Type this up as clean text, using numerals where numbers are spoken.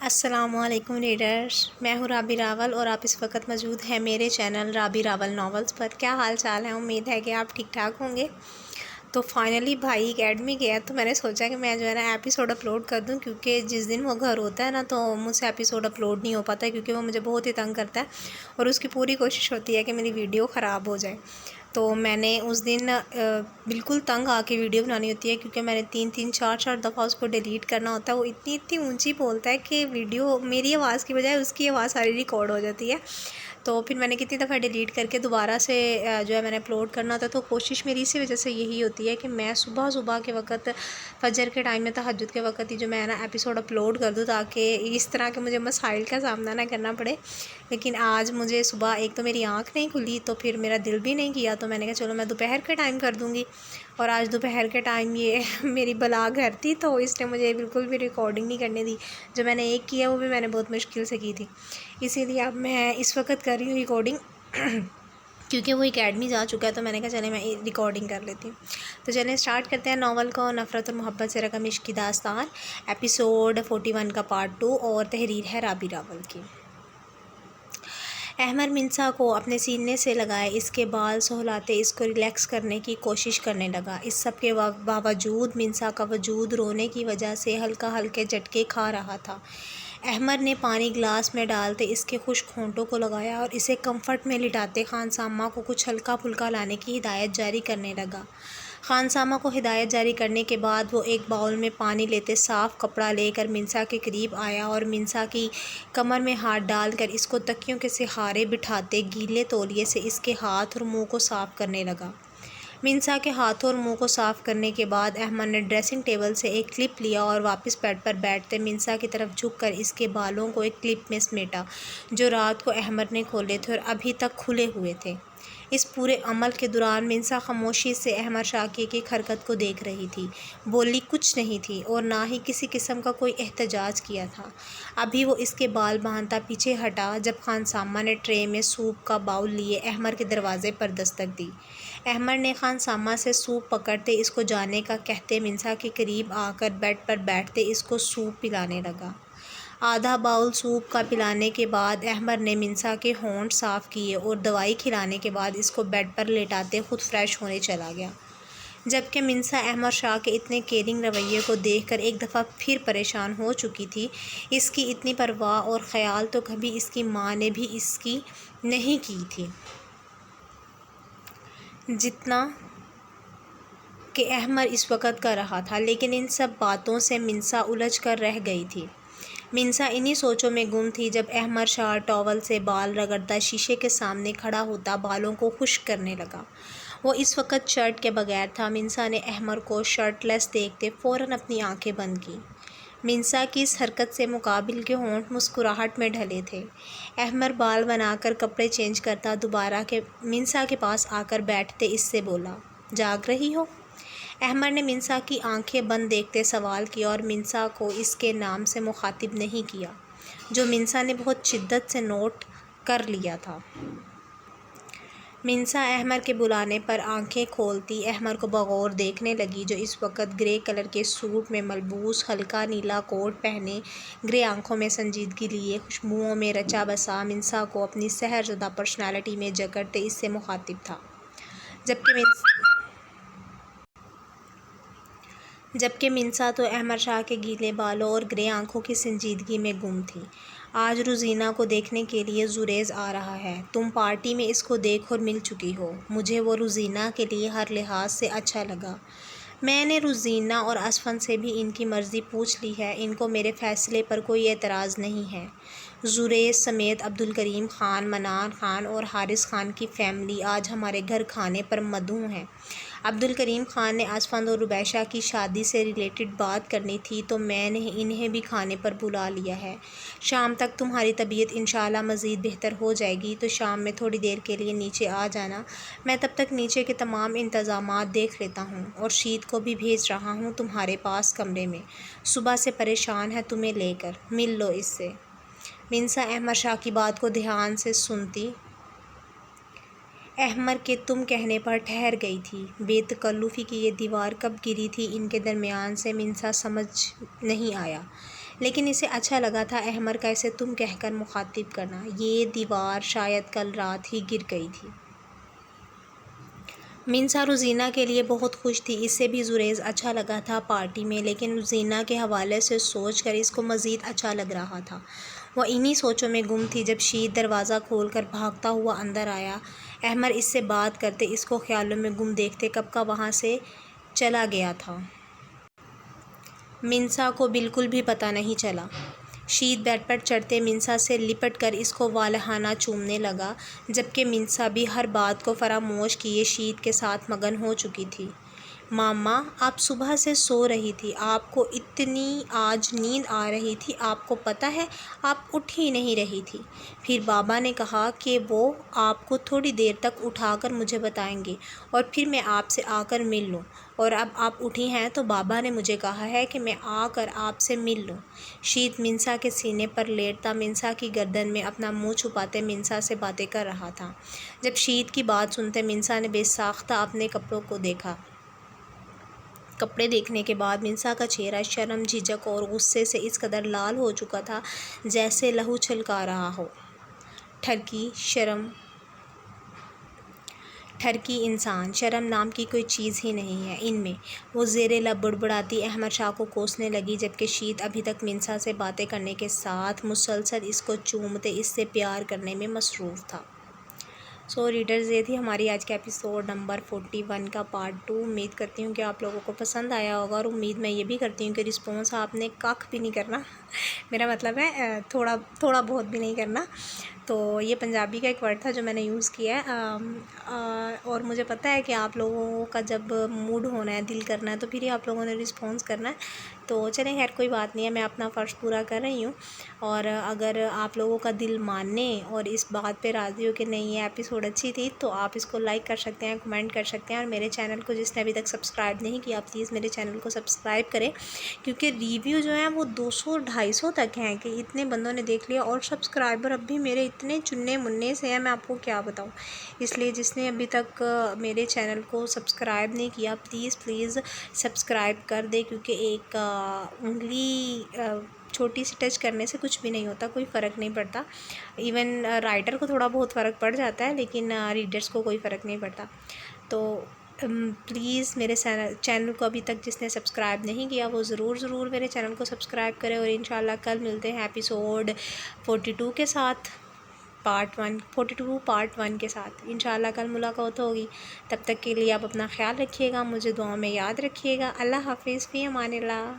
السلام علیکم ریڈرز، میں ہوں رابی راول اور آپ اس وقت موجود ہیں میرے چینل رابی راول ناولز پر۔ کیا حال چال ہے؟ امید ہے کہ آپ ٹھیک ٹھاک ہوں گے۔ تو فائنلی بھائی اکیڈمی گیا تو میں نے سوچا کہ میں جو ہے نا ایپیسوڈ اپلوڈ کر دوں، کیونکہ جس دن وہ گھر ہوتا ہے نا تو مجھ سے ایپیسوڈ اپلوڈ نہیں ہو پاتا ہے، کیونکہ وہ مجھے بہت ہی تنگ کرتا ہے اور اس کی پوری کوشش ہوتی ہے کہ میری ویڈیو خراب ہو جائے۔ تو میں نے اس دن بالکل تنگ آ کے ویڈیو بنانی ہوتی ہے، کیونکہ میں نے 3-4 دفعہ اس کو ڈیلیٹ کرنا ہوتا ہے۔ وہ اتنی اونچی بولتا ہے کہ ویڈیو میری آواز کی بجائے اس کی آواز ساری ریکارڈ ہو جاتی ہے۔ تو پھر میں نے کتنی دفعہ ڈیلیٹ کر کے دوبارہ سے جو ہے میں نے اپلوڈ کرنا ہوتا ہے۔ تو کوشش میری اسی وجہ سے یہی ہوتی ہے کہ میں صبح کے وقت، فجر کے ٹائم میں، تہجد کے وقت ہی جو میں نا ایپیسوڈ اپلوڈ کر دوں، تاکہ اس طرح کے مجھے مسائل کا سامنا نہ کرنا پڑے۔ لیکن آج مجھے صبح ایک تو میری آنکھ نہیں کھلی، تو پھر میرا دل بھی نہیں کیا، تو میں نے کہا چلو میں دوپہر کے ٹائم کر دوں گی۔ اور آج دوپہر کے ٹائم یہ میری بلا گھر تھی، تو اس نے مجھے بالکل بھی ریکارڈنگ نہیں کرنے دی۔ جو میں نے ایک کیا وہ بھی میں نے بہت مشکل سے کی تھی، اسی لیے اب میں اس وقت کر رہی ہوں ریکارڈنگ کیونکہ وہ اکیڈمی جا چکا ہے۔ تو میں نے کہا چلے میں ریکارڈنگ کر لیتی ہوں۔ تو چلیں اسٹارٹ کرتے ہیں ناول کو۔ نفرت اور محبت سے رقم عشق کی داستان، ایپیسوڈ 41 کا پارٹ 2، اور تحریر ہے رابی راول کی۔ احمر منسا کو اپنے سینے سے لگائے اس کے بال سہلاتے اس کو ریلیکس کرنے کی کوشش کرنے لگا۔ اس سب کے باوجود منسا کا وجود رونے کی وجہ سے ہلکے جھٹکے کھا رہا تھا۔ احمر نے پانی گلاس میں ڈالتے اس کے خشک ہونٹوں کو لگایا اور اسے کمفرٹ میں لٹاتے خانسامہ کو کچھ ہلکا پھلکا لانے کی ہدایت جاری کرنے لگا۔ خانسامہ کو ہدایت جاری کرنے کے بعد وہ ایک باؤل میں پانی لیتے صاف کپڑا لے کر منسا کے قریب آیا اور منسا کی کمر میں ہاتھ ڈال کر اس کو تکیوں کے سہارے بٹھاتے گیلے تولیے سے اس کے ہاتھ اور منہ کو صاف کرنے لگا۔ منسا کے ہاتھوں اور منہ کو صاف کرنے کے بعد احمد نے ڈریسنگ ٹیبل سے ایک کلپ لیا اور واپس بیڈ پر بیٹھتے منسا کی طرف جھک کر اس کے بالوں کو ایک کلپ میں سمیٹا، جو رات کو احمد نے کھولے تھے اور ابھی تک کھلے ہوئے تھے۔ اس پورے عمل کے دوران منسا خاموشی سے احمد شاکر کی حرکت کو دیکھ رہی تھی، بولی کچھ نہیں تھی اور نہ ہی کسی قسم کا کوئی احتجاج کیا تھا۔ ابھی وہ اس کے بال باندھتا پیچھے ہٹا جب خانسامہ نے ٹرے میں سوپ کا باؤل لیے احمد کے دروازے پر دستک دی۔ احمد نے خانسامہ سے سوپ پکڑتے اس کو جانے کا کہتے منسا کے قریب آ کر بیڈ پر بیٹھتے اس کو سوپ پلانے لگا۔ آدھا باؤل سوپ کا پلانے کے بعد احمد نے منسا کے ہونٹ صاف کیے اور دوائی کھلانے کے بعد اس کو بیڈ پر لیٹاتے خود فریش ہونے چلا گیا۔ جبکہ منسا احمد شاہ کے اتنے کیئرنگ رویے کو دیکھ کر ایک دفعہ پھر پریشان ہو چکی تھی۔ اس کی اتنی پرواہ اور خیال تو کبھی اس کی ماں نے بھی اس کی نہیں کی تھی، جتنا کہ احمد اس وقت کر رہا تھا۔ لیکن ان سب باتوں سے منسا الجھ کر رہ گئی تھی۔ منسا انہی سوچوں میں گم تھی جب احمد شاہ ٹاول سے بال رگڑتا شیشے کے سامنے کھڑا ہوتا بالوں کو خشک کرنے لگا۔ وہ اس وقت شرٹ کے بغیر تھا۔ منسا نے احمد کو شرٹ لیس دیکھتے فوراً اپنی آنکھیں بند کیں۔ منسا کی اس حرکت سے مقابل کے ہونٹ مسکراہٹ میں ڈھلے تھے۔ احمد بال بنا کر کپڑے چینج کرتا دوبارہ منسا کے پاس آ کر بیٹھتے اس سے بولا، جاگ رہی ہو؟ احمد نے منسا کی آنکھیں بند دیکھتے سوال کیا اور منسا کو اس کے نام سے مخاطب نہیں کیا، جو منسا نے بہت شدت سے نوٹ کر لیا تھا۔ منسا احمد کے بلانے پر آنکھیں کھولتی احمد کو بغور دیکھنے لگی، جو اس وقت گرے کلر کے سوٹ میں ملبوس ہلکا نیلا کوٹ پہنے، گرے آنکھوں میں سنجیدگی لیے، خوشبوؤں میں رچا بسا منسا کو اپنی سحر زدہ پرسنالٹی میں جکڑتے اس سے مخاطب تھا۔ جبکہ منسا تو احمد شاہ کے گیلے بالوں اور گرے آنکھوں کی سنجیدگی میں گم تھی۔ آج روزینہ کو دیکھنے کے لیے زریز آ رہا ہے۔ تم پارٹی میں اس کو دیکھ اور مل چکی ہو۔ مجھے وہ روزینہ کے لیے ہر لحاظ سے اچھا لگا۔ میں نے روزینہ اور اسفند سے بھی ان کی مرضی پوچھ لی ہے، ان کو میرے فیصلے پر کوئی اعتراض نہیں ہے۔ زریز سمیت عبدالکریم خان، منان خان اور حارث خان کی فیملی آج ہمارے گھر کھانے پر مدعو ہیں۔ عبدالکریم خان نے اسفند اور روبیشہ کی شادی سے ریلیٹڈ بات کرنی تھی، تو میں نے انہیں بھی کھانے پر بلا لیا ہے۔ شام تک تمہاری طبیعت انشاءاللہ مزید بہتر ہو جائے گی تو شام میں تھوڑی دیر کے لیے نیچے آ جانا۔ میں تب تک نیچے کے تمام انتظامات دیکھ لیتا ہوں اور شید کو بھی بھیج رہا ہوں تمہارے پاس کمرے میں۔ صبح سے پریشان ہے تمہیں لے کر، مل لو اس سے۔ منسا احمد شاہ کی بات کو دھیان سے سنتی احمد کے تم کہنے پر ٹھہر گئی تھی۔ بے تکلفی کی یہ دیوار کب گری تھی ان کے درمیان سے منسا سمجھ نہیں آیا، لیکن اسے اچھا لگا تھا احمر کا اسے تم کہہ کر مخاطب کرنا۔ یہ دیوار شاید کل رات ہی گر گئی تھی۔ منسا روزینہ کے لیے بہت خوش تھی، اس سے بھی زریز اچھا لگا تھا پارٹی میں، لیکن روزینہ کے حوالے سے سوچ کر اس کو مزید اچھا لگ رہا تھا۔ وہ انہی سوچوں میں گم تھی جب شید دروازہ کھول کر بھاگتا ہوا اندر آیا۔ احمر اس سے بات کرتے، اس کو خیالوں میں گم دیکھتے کب کا وہاں سے چلا گیا تھا۔ منسا کو بالکل بھی پتہ نہیں چلا۔ شید بیڈ پر چڑھتے منسا سے لپٹ کر اس کو والہانہ چومنے لگا، جبکہ منسا بھی ہر بات کو فراموش کیے شید کے ساتھ مگن ہو چکی تھی۔ ماما، آپ صبح سے سو رہی تھی، آپ کو اتنی آج نیند آ رہی تھی، آپ کو پتہ ہے آپ اٹھ ہی نہیں رہی تھی۔ پھر بابا نے کہا کہ وہ آپ کو تھوڑی دیر تک اٹھا کر مجھے بتائیں گے اور پھر میں آپ سے آ کر مل لوں، اور اب آپ اٹھی ہیں تو بابا نے مجھے کہا ہے کہ میں آ کر آپ سے مل لوں۔ شید منسا کے سینے پر لیٹتا منسا کی گردن میں اپنا منہ چھپاتے منسا سے باتیں کر رہا تھا۔ جب شید کی بات سنتے منسا نے بے ساختہ اپنے کپڑوں کو دیکھا۔ کپڑے دیکھنے کے بعد منسا کا چہرہ شرم، جھجک اور غصے سے اس قدر لال ہو چکا تھا جیسے لہو چھلکا رہا ہو۔ ٹھرکی انسان، شرم نام کی کوئی چیز ہی نہیں ہے ان میں، وہ زیر لب بڑبڑاتی احمد شاہ کو کوسنے لگی، جبکہ شید ابھی تک منسا سے باتیں کرنے کے ساتھ مسلسل اس کو چومتے اس سے پیار کرنے میں مصروف تھا۔ ریڈرز، یہ تھی ہماری آج کا ایپیسوڈ نمبر 41 کا پارٹ 2۔ امید کرتی ہوں کہ آپ لوگوں کو پسند آیا ہوگا، اور امید میں یہ بھی کرتی ہوں کہ رسپانس آپ نے کاک بھی نہیں کرنا، میرا مطلب ہے تھوڑا بہت بھی نہیں کرنا۔ تو یہ پنجابی کا ایک ورڈ تھا جو میں نے یوز کیا ہے، اور مجھے پتہ ہے کہ آپ لوگوں کا جب موڈ ہونا ہے، دل کرنا ہے، تو پھر ہی آپ لوگوں نے رسپانس کرنا ہے۔ تو چلیں خیر کوئی بات نہیں ہے، میں اپنا فرض پورا کر رہی ہوں، اور اگر آپ لوگوں کا دل ماننے اور اس بات پہ راضی ہو کہ نہیں یہ ایپیسوڈ اچھی تھی، تو آپ اس کو لائک کر سکتے ہیں، کمنٹ کر سکتے ہیں، اور میرے چینل کو جس نے ابھی تک سبسکرائب نہیں کیا پلیز میرے چینل کو سبسکرائب کریں، کیونکہ ریویو جو ہیں وہ 200-250 تک ہیں کہ اتنے بندوں نے دیکھ لیا، اور سبسکرائبر اب بھی میرے اتنے چننے مننے سے ہیں، میں آپ کو کیا بتاؤں۔ اس لیے جس نے ابھی تک میرے چینل کو سبسکرائب نہیں کیا پلیز سبسکرائب کر دے، کیونکہ ایک انگلی چھوٹی سی ٹچ کرنے سے کچھ بھی نہیں ہوتا، کوئی فرق نہیں پڑتا۔ ایون رائٹر کو تھوڑا بہت فرق پڑ جاتا ہے، لیکن ریڈرز کو کوئی فرق نہیں پڑتا۔ تو پلیز میرے چینل کو ابھی تک جس نے سبسکرائب نہیں کیا وہ ضرور میرے چینل کو سبسکرائب کرے، اور انشاءاللہ کل ملتے ہیں ایپیسوڈ 42 کے ساتھ، پارٹ 1 کے ساتھ انشاءاللہ کل ملاقات ہوگی۔ تب تک کے لیے آپ اپنا خیال رکھیے گا، مجھے دعاؤں میں یاد رکھیے گا۔ اللہ حافظ، فی امان اللہ۔